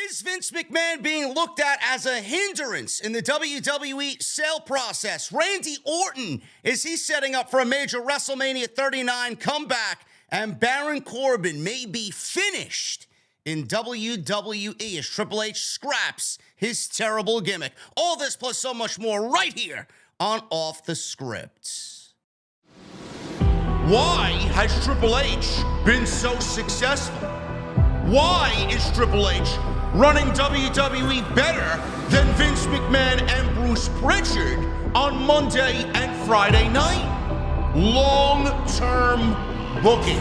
Is Vince McMahon being looked at as a hindrance in the WWE sale process? Randy Orton, is he setting up for a major WrestleMania 39 comeback? And Baron Corbin may be finished in WWE as Triple H scraps his terrible gimmick. All this plus so much more right here on Off the Script. Why has Triple H been so successful? Why is Triple H running WWE better than Vince McMahon and Bruce Pritchard on Monday and Friday night? Long-term booking.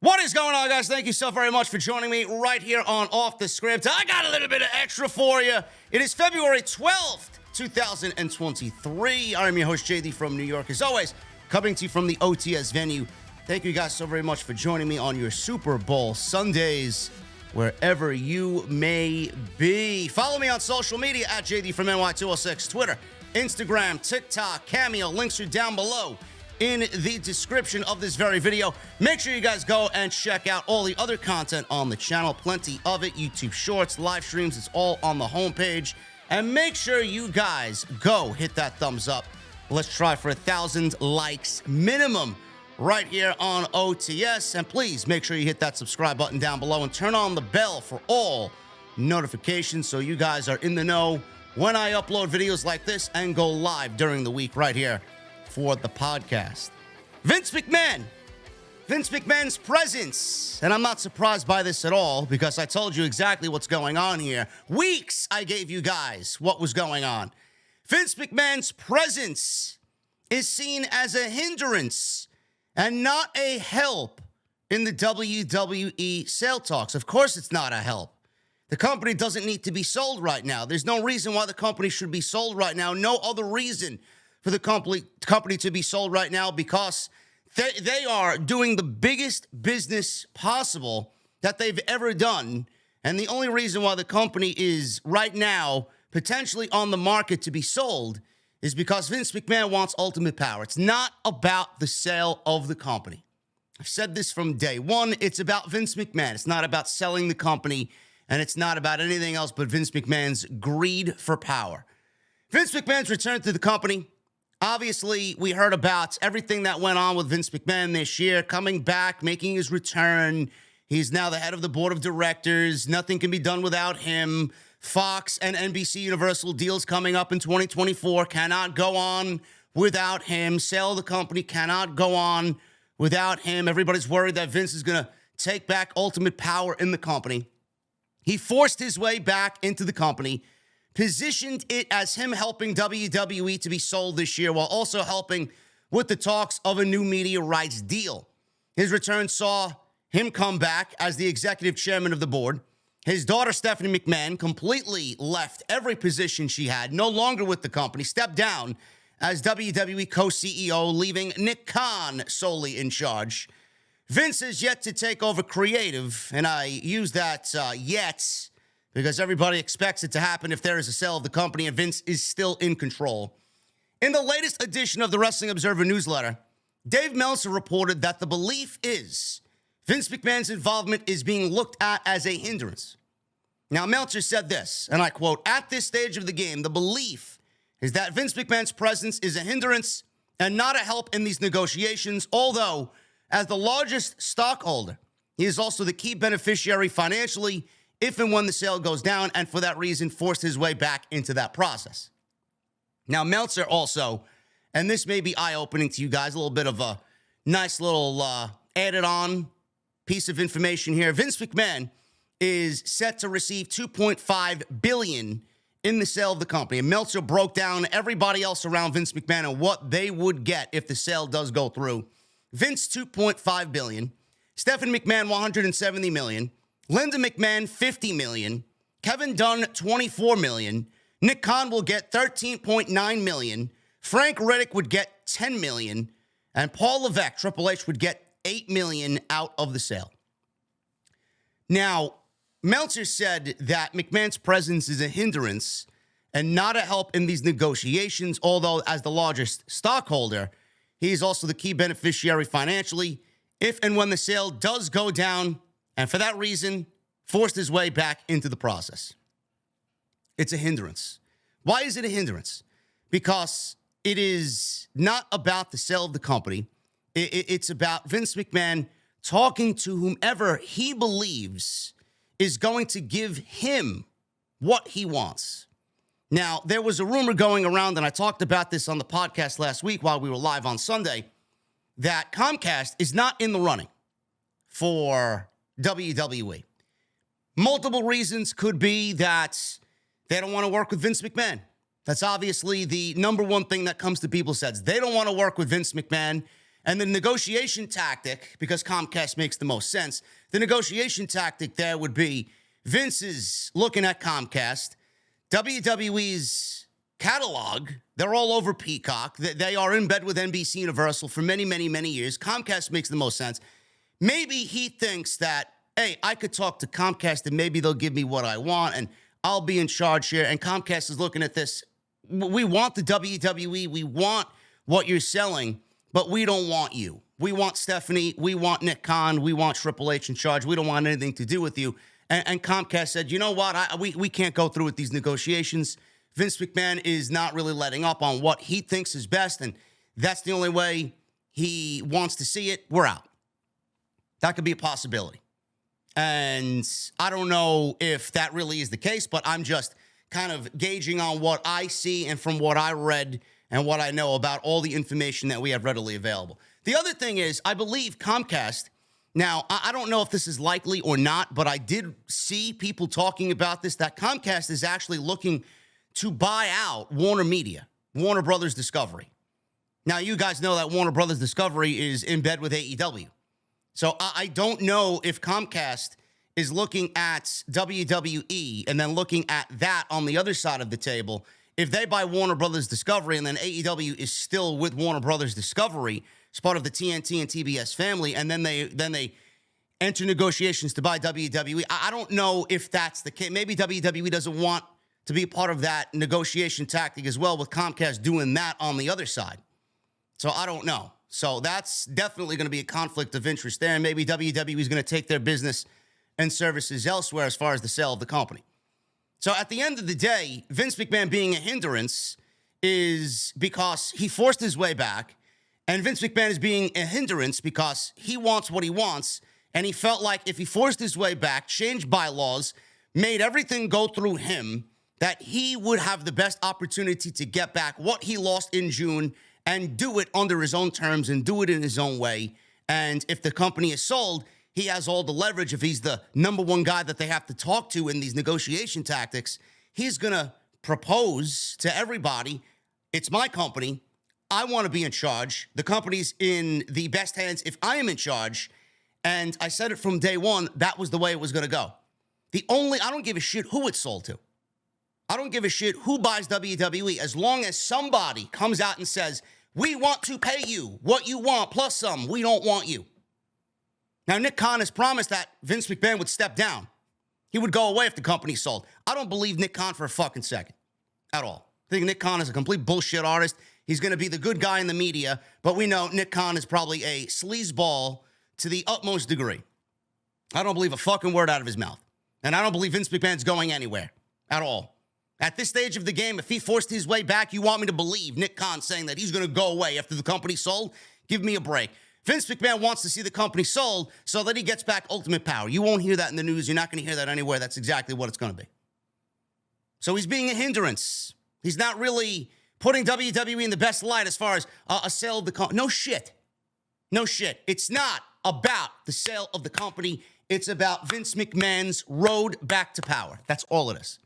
What is going on, guys? Thank you so very much for joining me right here on Off the Script. I got a little bit of extra for you. It is February 12th, 2023. I'm your host, JD from New York. As always, coming to you from the OTS venue. Thank you guys so very much for joining me on your Super Bowl Sundays, wherever you may be. Follow me on social media at JD from NY206, Twitter, Instagram, TikTok, Cameo. Links are down below in the description of this very video. Make sure you guys go and check out all the other content on the channel. Plenty of it. YouTube Shorts, live streams. It's all on the homepage. And make sure you guys go hit that thumbs up. Let's try for 1,000 likes minimum right here on OTS. And please make sure you hit that subscribe button down below and turn on the bell for all notifications so you guys are in the know when I upload videos like this and go live during the week right here for the podcast. Vince McMahon's presence, and I'm not surprised by this at all because I told you exactly what's going on here. Weeks I gave you guys what was going on. Vince McMahon's presence is seen as a hindrance and not a help in the WWE sale talks. Of course it's not a help. The company doesn't need to be sold right now. There's no reason why the company should be sold right now. No other reason for the company to be sold right now because they are doing the biggest business possible that they've ever done. And the only reason why the company is right now potentially on the market to be sold is because Vince McMahon wants ultimate power. It's not about the sale of the company. I've said this from day one. It's about Vince McMahon. It's not about selling the company, and it's not about anything else but Vince McMahon's greed for power. Vince McMahon's return to the company. Obviously, we heard about everything that went on with Vince McMahon this year, coming back, making his return. He's now the head of the board of directors. Nothing can be done without him. Fox and NBC Universal deals coming up in 2024 cannot go on without him. Sale of the company cannot go on without him. Everybody's worried that Vince is going to take back ultimate power in the company. He forced his way back into the company, positioned it as him helping WWE to be sold this year while also helping with the talks of a new media rights deal. His return saw him come back as the executive chairman of the board. His daughter, Stephanie McMahon, completely left every position she had, no longer with the company, stepped down as WWE co-CEO, leaving Nick Khan solely in charge. Vince is yet to take over creative, and I use that yet because everybody expects it to happen if there is a sale of the company, and Vince is still in control. In the latest edition of the Wrestling Observer newsletter, Dave Meltzer reported that the belief is Vince McMahon's involvement is being looked at as a hindrance. Now, Meltzer said this, and I quote, "At this stage of the game, the belief is that Vince McMahon's presence is a hindrance and not a help in these negotiations, although, as the largest stockholder, he is also the key beneficiary financially if and when the sale goes down, and for that reason, forced his way back into that process." Now, Meltzer also, and this may be eye-opening to you guys, a little bit of a nice little added-on piece of information here. Vince McMahon is set to receive $2.5 billion in the sale of the company. And Meltzer broke down everybody else around Vince McMahon and what they would get if the sale does go through. Vince, $2.5 billion. Stephanie McMahon, $170 million. Linda McMahon, $50 million. Kevin Dunn, $24 million. Nick Khan will get $13.9 million. Frank Riddick would get $10 million. And Paul Levesque, Triple H, would get $8 million out of the sale. Now, Meltzer said that McMahon's presence is a hindrance and not a help in these negotiations, although as the largest stockholder, he is also the key beneficiary financially if and when the sale does go down, and for that reason, forced his way back into the process. It's a hindrance. Why is it a hindrance? Because it is not about the sale of the company. It's about Vince McMahon talking to whomever he believes is going to give him what he wants. Now, there was a rumor going around, and I talked about this on the podcast last week while we were live on Sunday, that Comcast is not in the running for WWE. Multiple reasons could be that they don't want to work with Vince McMahon. That's obviously the number one thing that comes to people's heads. They don't want to work with Vince McMahon. And the negotiation tactic, because Comcast makes the most sense, the negotiation tactic there would be Vince is looking at Comcast, WWE's catalog, they're all over Peacock. They are in bed with NBC Universal for many, many, many years. Comcast makes the most sense. Maybe he thinks that, hey, I could talk to Comcast and maybe they'll give me what I want and I'll be in charge here. And Comcast is looking at this. We want the WWE. We want what you're selling, but we don't want you. We want Stephanie. We want Nick Khan. We want Triple H in charge. We don't want anything to do with you. And Comcast said, you know what? We can't go through with these negotiations. Vince McMahon is not really letting up on what he thinks is best, and that's the only way he wants to see it. We're out. That could be a possibility. And I don't know if that really is the case, but I'm just kind of gauging on what I see and from what I read and what I know about all the information that we have readily available. The other thing is, I believe Comcast, now, I don't know if this is likely or not, but I did see people talking about this, that Comcast is actually looking to buy out Warner Media, Warner Brothers Discovery. Now, you guys know that Warner Brothers Discovery is in bed with AEW. So I don't know if Comcast is looking at WWE and then looking at that on the other side of the table. If they buy Warner Brothers Discovery and then AEW is still with Warner Brothers Discovery, it's part of the TNT and TBS family, and then they enter negotiations to buy WWE. I don't know if that's the case. Maybe WWE doesn't want to be part of that negotiation tactic as well, with Comcast doing that on the other side. So I don't know. So that's definitely going to be a conflict of interest there, and maybe WWE is going to take their business and services elsewhere as far as the sale of the company. So at the end of the day, Vince McMahon being a hindrance is because he forced his way back, and Vince McMahon is being a hindrance because he wants what he wants, and he felt like if he forced his way back, changed bylaws, made everything go through him, that he would have the best opportunity to get back what he lost in June and do it under his own terms and do it in his own way. And if the company is sold, he has all the leverage. If he's the number one guy that they have to talk to in these negotiation tactics, he's going to propose to everybody, it's my company. I want to be in charge. The company's in the best hands if I am in charge. And I said it from day one, that was the way it was going to go. I don't give a shit who it's sold to. I don't give a shit who buys WWE, as long as somebody comes out and says, we want to pay you what you want plus some. We don't want you. Now, Nick Khan has promised that Vince McMahon would step down. He would go away if the company sold. I don't believe Nick Khan for a fucking second at all. I think Nick Khan is a complete bullshit artist. He's going to be the good guy in the media, but we know Nick Khan is probably a sleazeball to the utmost degree. I don't believe a fucking word out of his mouth. And I don't believe Vince McMahon's going anywhere at all. At this stage of the game, if he forced his way back, you want me to believe Nick Khan saying that he's going to go away after the company sold? Give me a break. Vince McMahon wants to see the company sold so that he gets back ultimate power. You won't hear that in the news. You're not going to hear that anywhere. That's exactly what it's going to be. So he's being a hindrance. He's not really putting WWE in the best light as far as a sale of the company. No shit. No shit. It's not about the sale of the company. It's about Vince McMahon's road back to power. That's all it is.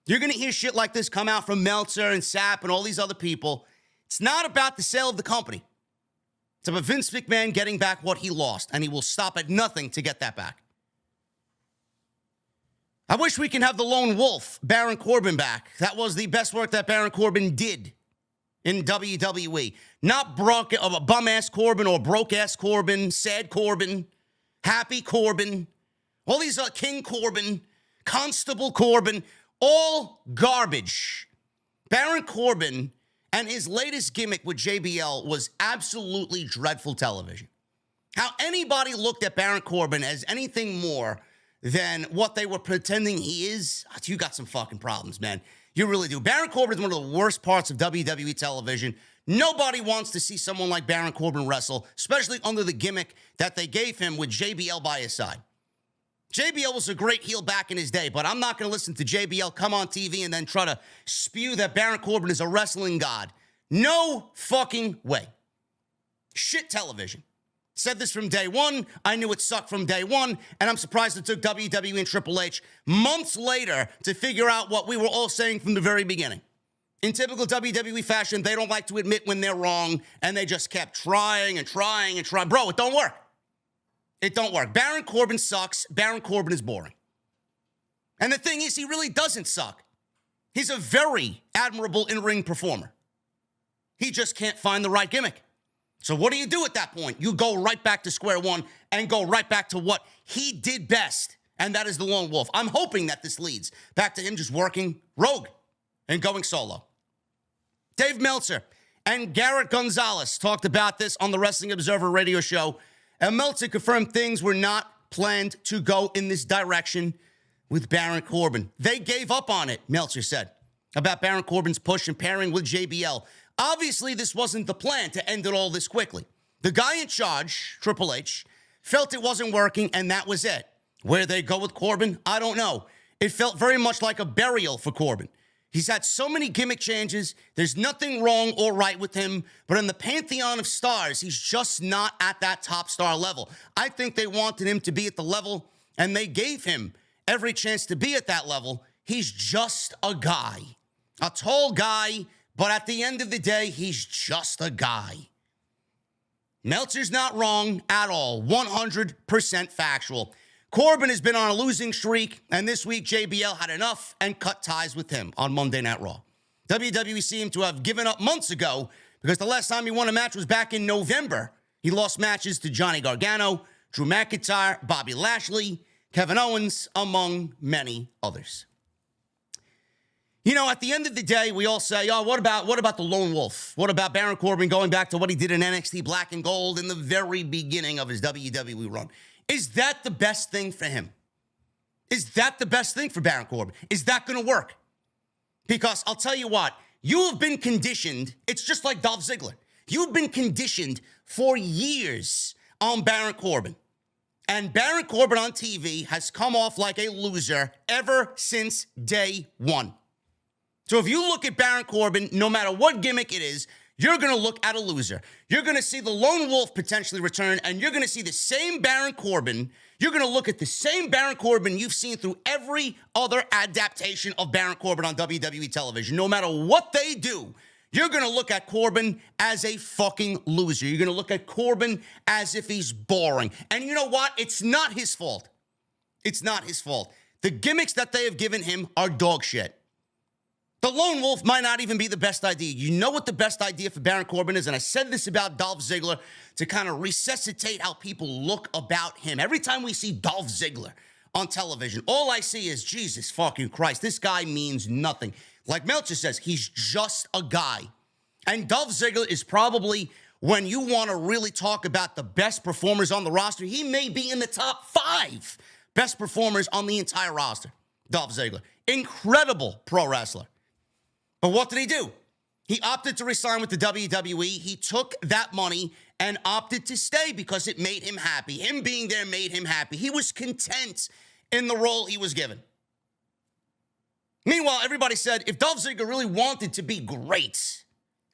You're going to hear shit like this come out from Meltzer and Sapp and all these other people. It's not about the sale of the company. It's about Vince McMahon getting back what he lost, and he will stop at nothing to get that back. I wish we can have the lone wolf, Baron Corbin, back. That was the best work that Baron Corbin did in WWE. Not bum-ass Corbin or broke-ass Corbin, sad Corbin, happy Corbin, all these King Corbin, Constable Corbin, all garbage. Baron Corbin and his latest gimmick with JBL was absolutely dreadful television. How anybody looked at Baron Corbin as anything more than what they were pretending he is, you got some fucking problems, man. You really do. Baron Corbin is one of the worst parts of WWE television. Nobody wants to see someone like Baron Corbin wrestle, especially under the gimmick that they gave him with JBL by his side. JBL was a great heel back in his day, but I'm not going to listen to JBL come on TV and then try to spew that Baron Corbin is a wrestling god. No fucking way. Shit television. Said this from day one. I knew it sucked from day one, and I'm surprised it took WWE and Triple H months later to figure out what we were all saying from the very beginning. In typical WWE fashion, they don't like to admit when they're wrong, and they just kept trying and trying and trying. Bro, it don't work. It don't work. Baron Corbin sucks. Baron Corbin is boring. And the thing is, he really doesn't suck. He's a very admirable in-ring performer. He just can't find the right gimmick. So what do you do at that point? You go right back to square one and go right back to what he did best, and that is the Lone Wolf. I'm hoping that this leads back to him just working rogue and going solo. Dave Meltzer and Garrett Gonzalez talked about this on the Wrestling Observer radio show, and Meltzer confirmed things were not planned to go in this direction with Baron Corbin. They gave up on it, Meltzer said, about Baron Corbin's push and pairing with JBL. Obviously, this wasn't the plan to end it all this quickly. The guy in charge, Triple H, felt it wasn't working, and that was it. Where they go with Corbin, I don't know. It felt very much like a burial for Corbin. He's had so many gimmick changes. There's nothing wrong or right with him, but in the pantheon of stars, he's just not at that top star level. I think they wanted him to be at the level, and they gave him every chance to be at that level. He's just a guy, a tall guy, but at the end of the day, he's just a guy. Meltzer's not wrong at all. 100% factual. Corbin has been on a losing streak, and this week JBL had enough and cut ties with him on Monday Night Raw. WWE seemed to have given up months ago because the last time he won a match was back in November. He lost matches to Johnny Gargano, Drew McIntyre, Bobby Lashley, Kevin Owens, among many others. You know, at the end of the day, we all say, oh, what about the Lone Wolf? What about Baron Corbin going back to what he did in NXT Black and Gold in the very beginning of his WWE run? Is that the best thing for him? Is that the best thing for Baron Corbin? Is that going to work? Because I'll tell you what, you have been conditioned. It's just like Dolph Ziggler. You've been conditioned for years on Baron Corbin. And Baron Corbin on TV has come off like a loser ever since day one. So if you look at Baron Corbin, no matter what gimmick it is, you're going to look at a loser. You're going to see the Lone Wolf potentially return, and you're going to see the same Baron Corbin. You're going to look at the same Baron Corbin you've seen through every other adaptation of Baron Corbin on WWE television. No matter what they do, you're going to look at Corbin as a fucking loser. You're going to look at Corbin as if he's boring. And you know what? It's not his fault. It's not his fault. The gimmicks that they have given him are dog shit. The Lone Wolf might not even be the best idea. You know what the best idea for Baron Corbin is? And I said this about Dolph Ziggler to kind of resuscitate how people look about him. Every time we see Dolph Ziggler on television, all I see is, Jesus fucking Christ, this guy means nothing. Like Meltzer says, he's just a guy. And Dolph Ziggler is probably, when you want to really talk about the best performers on the roster, he may be in the top 5 best performers on the entire roster. Dolph Ziggler. Incredible pro wrestler. But what did he do? He opted to resign with the WWE. He took that money and opted to stay because it made him happy. Him being there made him happy. He was content in the role he was given. Meanwhile, everybody said, if Dolph Ziggler really wanted to be great,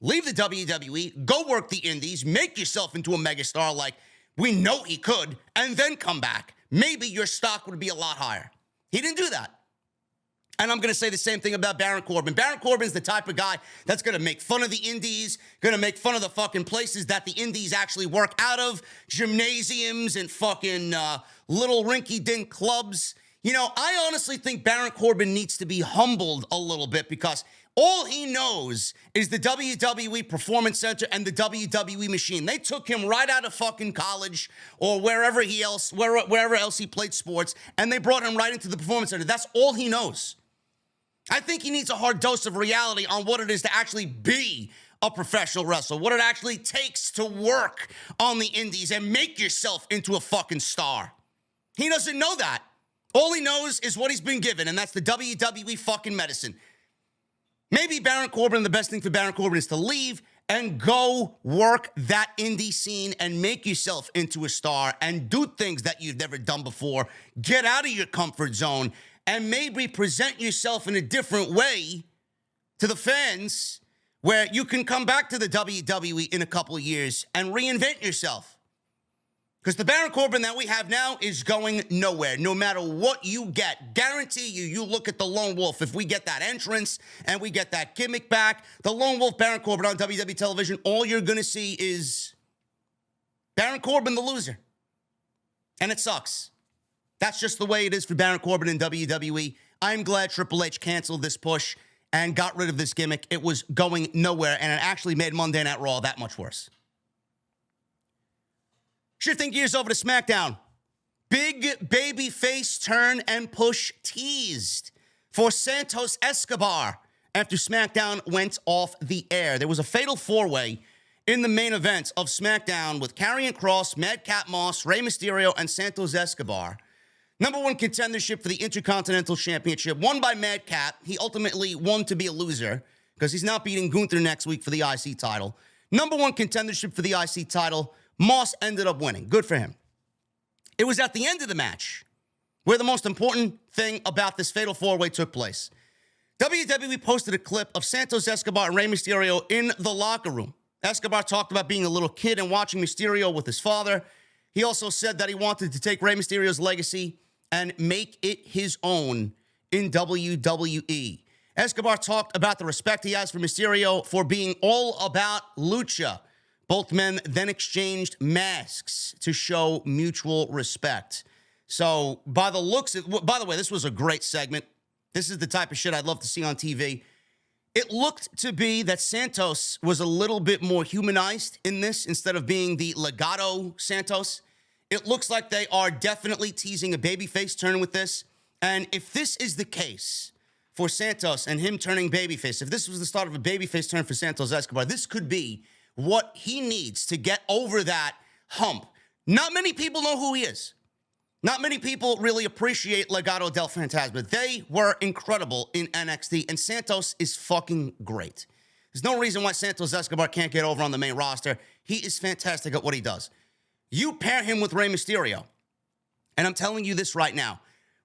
leave the WWE, go work the indies, make yourself into a megastar like we know he could, and then come back. Maybe your stock would be a lot higher. He didn't do that. And I'm going to say the same thing about Baron Corbin. Baron Corbin's the type of guy that's going to make fun of the indies, going to make fun of the fucking places that the indies actually work out of, gymnasiums and fucking little rinky-dink clubs. You know, I honestly think Baron Corbin needs to be humbled a little bit because All he knows is the WWE Performance Center and the WWE machine. They took him right out of fucking college or wherever else he played sports, and they brought him right into the Performance Center. That's all he knows. I think he needs a hard dose of reality on what it is to actually be a professional wrestler, what it actually takes to work on the indies and make yourself into a fucking star. He doesn't know that. All he knows is what he's been given, and that's the WWE fucking medicine. Maybe Baron Corbin, the best thing for Baron Corbin is to leave and go work that indie scene and make yourself into a star and do things that you've never done before. Get out of your comfort zone and maybe present yourself in a different way to the fans where you can come back to the WWE in a couple of years and reinvent yourself. Because the Baron Corbin that we have now is going nowhere. No matter what you get, guarantee you look at the Lone Wolf. If we get that entrance and we get that gimmick back, the Lone Wolf Baron Corbin on WWE television, all you're going to see is Baron Corbin, the loser. And it sucks. That's just the way it is for Baron Corbin in WWE. I'm glad Triple H canceled this push and got rid of this gimmick. It was going nowhere, and it actually made Monday Night Raw that much worse. Shifting gears over to SmackDown. Big babyface turn and push teased for Santos Escobar after SmackDown went off the air. There was a fatal four-way in the main event of SmackDown with Karrion Kross, Madcap Moss, Rey Mysterio, and Santos Escobar. Number one contendership for the Intercontinental Championship, won by Madcap. He ultimately won to be a loser because he's not beating Gunther next week for the IC title. Number one contendership for the IC title, Moss ended up winning. Good for him. It was at the end of the match where the most important thing about this fatal four-way took place. WWE posted a clip of Santos Escobar and Rey Mysterio in the locker room. Escobar talked about being a little kid and watching Mysterio with his father. He also said that he wanted to take Rey Mysterio's legacy and make it his own in WWE. Escobar talked about the respect he has for Mysterio for being all about lucha. Both men then exchanged masks to show mutual respect. So, by the way, this was a great segment. This is the type of shit I'd love to see on TV. It looked to be that Santos was a little bit more humanized in this instead of being the Legado Santos. It looks like they are definitely teasing a babyface turn with this. And if this is the case for Santos and him turning babyface, if this was the start of a babyface turn for Santos Escobar, this could be what he needs to get over that hump. Not many people know who he is. Not many people really appreciate Legado del Fantasma. They were incredible in NXT, and Santos is fucking great. There's no reason why Santos Escobar can't get over on the main roster. He is fantastic at what he does. You pair him with Rey Mysterio, and I'm telling you this right now.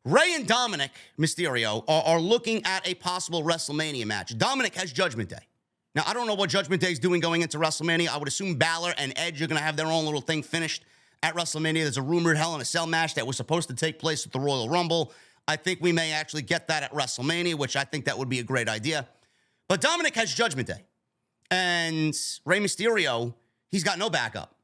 Rey and Dominic Mysterio are looking at a possible WrestleMania match. Dominic has Judgment Day. Now, I don't know what Judgment Day is doing going into WrestleMania. I would assume Balor and Edge are going to have their own little thing finished at WrestleMania. There's a rumored Hell in a Cell match that was supposed to take place at the Royal Rumble. I think we may actually get that at WrestleMania, which I think that would be a great idea. But Dominic has Judgment Day. And Rey Mysterio, he's got no backup.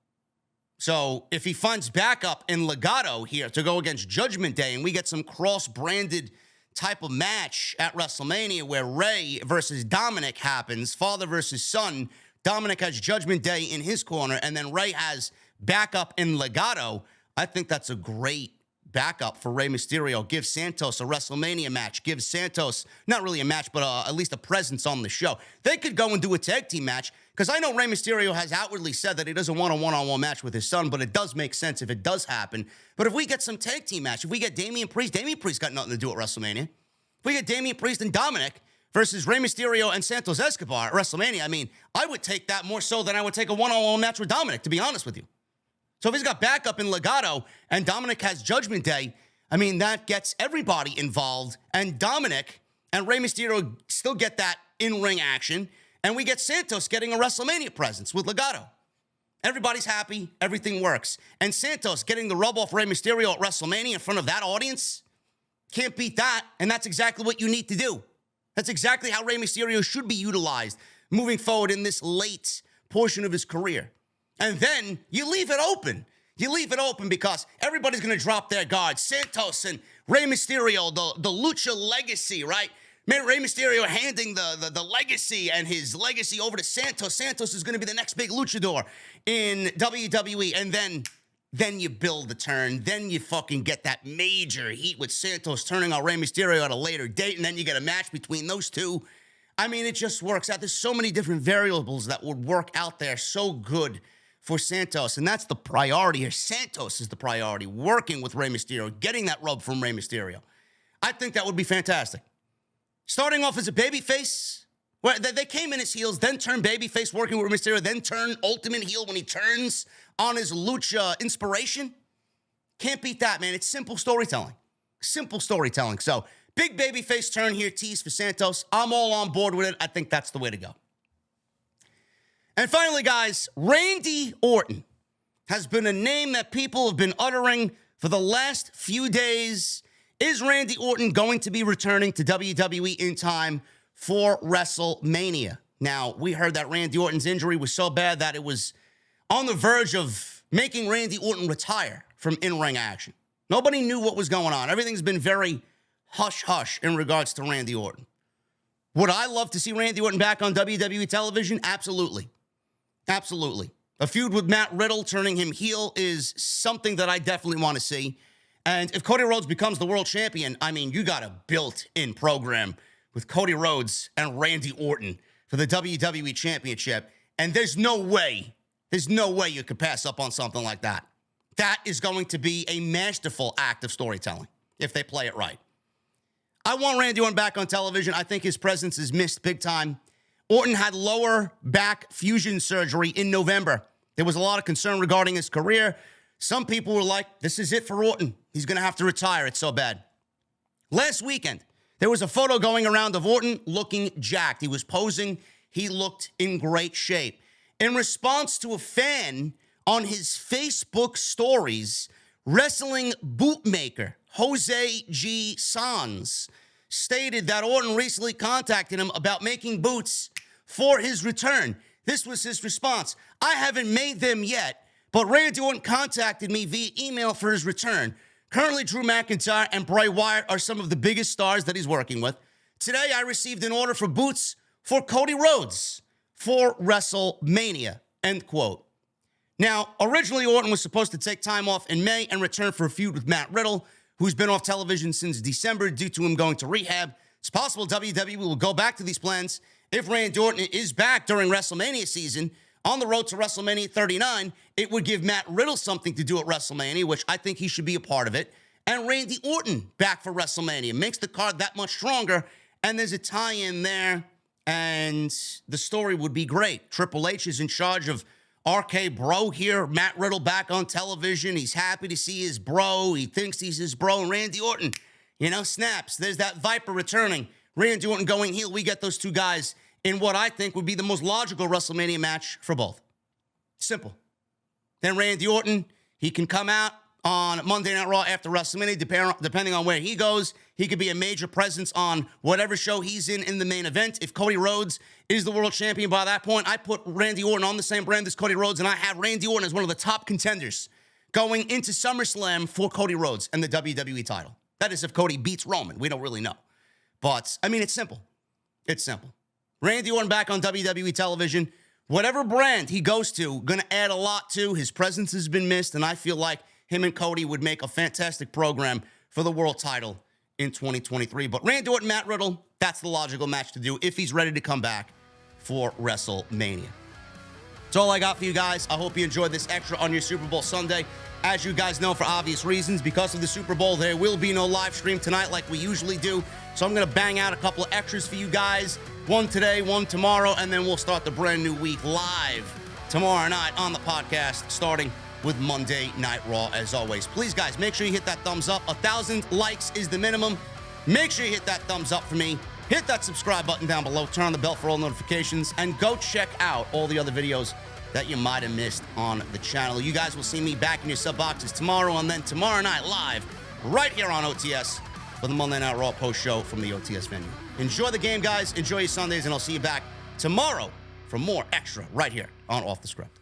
So if he finds backup in Legado here to go against Judgment Day and we get some cross-branded type of match at WrestleMania where Rey versus Dominic happens, father versus son, Dominic has Judgment Day in his corner, and then Rey has backup in Legado, I think that's a great backup for Rey Mysterio. Give Santos a WrestleMania match. Give Santos, not really a match, but at least a presence on the show. They could go and do a tag team match, because I know Rey Mysterio has outwardly said that he doesn't want a one-on-one match with his son, but it does make sense if it does happen. But if we get some tag team match, if we get Damian Priest got nothing to do at WrestleMania. If we get Damian Priest and Dominic versus Rey Mysterio and Santos Escobar at WrestleMania, I mean, I would take that more so than I would take a one-on-one match with Dominic, to be honest with you. So if he's got backup in Legado and Dominic has Judgment Day, I mean, that gets everybody involved. And Dominic and Rey Mysterio still get that in-ring action. And we get Santos getting a WrestleMania presence with Legado. Everybody's happy. Everything works. And Santos getting the rub off Rey Mysterio at WrestleMania in front of that audience, can't beat that. And that's exactly what you need to do. That's exactly how Rey Mysterio should be utilized moving forward in this late portion of his career. And then you leave it open. You leave it open because everybody's going to drop their guard. Santos and Rey Mysterio, the Lucha legacy, right? Rey Mysterio handing the legacy and his legacy over to Santos. Santos is going to be the next big luchador in WWE. And then you build the turn. Then you fucking get that major heat with Santos turning on Rey Mysterio at a later date. And then you get a match between those two. I mean, it just works out. There's so many different variables that would work out there so good for Santos. And that's the priority here. Santos is the priority. Working with Rey Mysterio. Getting that rub from Rey Mysterio. I think that would be fantastic. Starting off as a babyface, where they came in as heels, then turned babyface working with Mysterio, then turn ultimate heel when he turns on his lucha inspiration. Can't beat that, man. It's simple storytelling. Simple storytelling. So, big babyface turn here, tease for Santos. I'm all on board with it. I think that's the way to go. And finally, guys, Randy Orton has been a name that people have been uttering for the last few days. Is Randy Orton going to be returning to WWE in time for WrestleMania? Now, we heard that Randy Orton's injury was so bad that it was on the verge of making Randy Orton retire from in-ring action. Nobody knew what was going on. Everything's been very hush-hush in regards to Randy Orton. Would I love to see Randy Orton back on WWE television? Absolutely. Absolutely. A feud with Matt Riddle turning him heel is something that I definitely want to see. And if Cody Rhodes becomes the world champion, I mean, you got a built-in program with Cody Rhodes and Randy Orton for the WWE Championship. And there's no way you could pass up on something like that. That is going to be a masterful act of storytelling if they play it right. I want Randy Orton back on television. I think his presence is missed big time. Orton had lower back fusion surgery in November. There was a lot of concern regarding his career. Some people were like, this is it for Orton. He's going to have to retire. It's so bad. Last weekend, there was a photo going around of Orton looking jacked. He was posing. He looked in great shape. In response to a fan on his Facebook stories, wrestling bootmaker Jose G. Sanz stated that Orton recently contacted him about making boots for his return. This was his response. I haven't made them yet, but Randy Orton contacted me via email for his return. Currently, Drew McIntyre and Bray Wyatt are some of the biggest stars that he's working with. Today, I received an order for boots for Cody Rhodes for WrestleMania, end quote. Now, originally, Orton was supposed to take time off in May and return for a feud with Matt Riddle, who's been off television since December due to him going to rehab. It's possible WWE will go back to these plans if Randy Orton is back during WrestleMania season. On the road to WrestleMania 39, it would give Matt Riddle something to do at WrestleMania, which I think he should be a part of it. And Randy Orton back for WrestleMania makes the card that much stronger. And there's a tie-in there, and the story would be great. Triple H is in charge of RK Bro here. Matt Riddle back on television. He's happy to see his bro. He thinks he's his bro. And Randy Orton, snaps. There's that Viper returning. Randy Orton going heel. We get those two guys in what I think would be the most logical WrestleMania match for both. Simple. Then Randy Orton, he can come out on Monday Night Raw after WrestleMania, depending on where he goes. He could be a major presence on whatever show he's in the main event. If Cody Rhodes is the world champion by that point, I put Randy Orton on the same brand as Cody Rhodes, and I have Randy Orton as one of the top contenders going into SummerSlam for Cody Rhodes and the WWE title. That is if Cody beats Roman. We don't really know. But, I mean, it's simple. It's simple. Randy Orton back on WWE television. Whatever brand he goes to, going to add a lot to. His presence has been missed, and I feel like him and Cody would make a fantastic program for the world title in 2023. But Randy Orton, Matt Riddle, that's the logical match to do if he's ready to come back for WrestleMania. That's all I got for you guys. I hope you enjoyed this extra on your Super Bowl Sunday. As you guys know, for obvious reasons, because of the Super Bowl, there will be no live stream tonight like we usually do. So I'm going to bang out a couple of extras for you guys. One today, one tomorrow, and then we'll start the brand new week live tomorrow night on the podcast, starting with Monday Night Raw, as always. Please, guys, make sure you hit that thumbs up. 1,000 likes is the minimum. Make sure you hit that thumbs up for me. Hit that subscribe button down below. Turn on the bell for all notifications. And go check out all the other videos that you might have missed on the channel. You guys will see me back in your sub boxes tomorrow, and then tomorrow night live right here on OTS for the Monday Night Raw post show from the OTS venue. Enjoy the game, guys. Enjoy your Sundays, and I'll see you back tomorrow for more extra right here on Off the Script.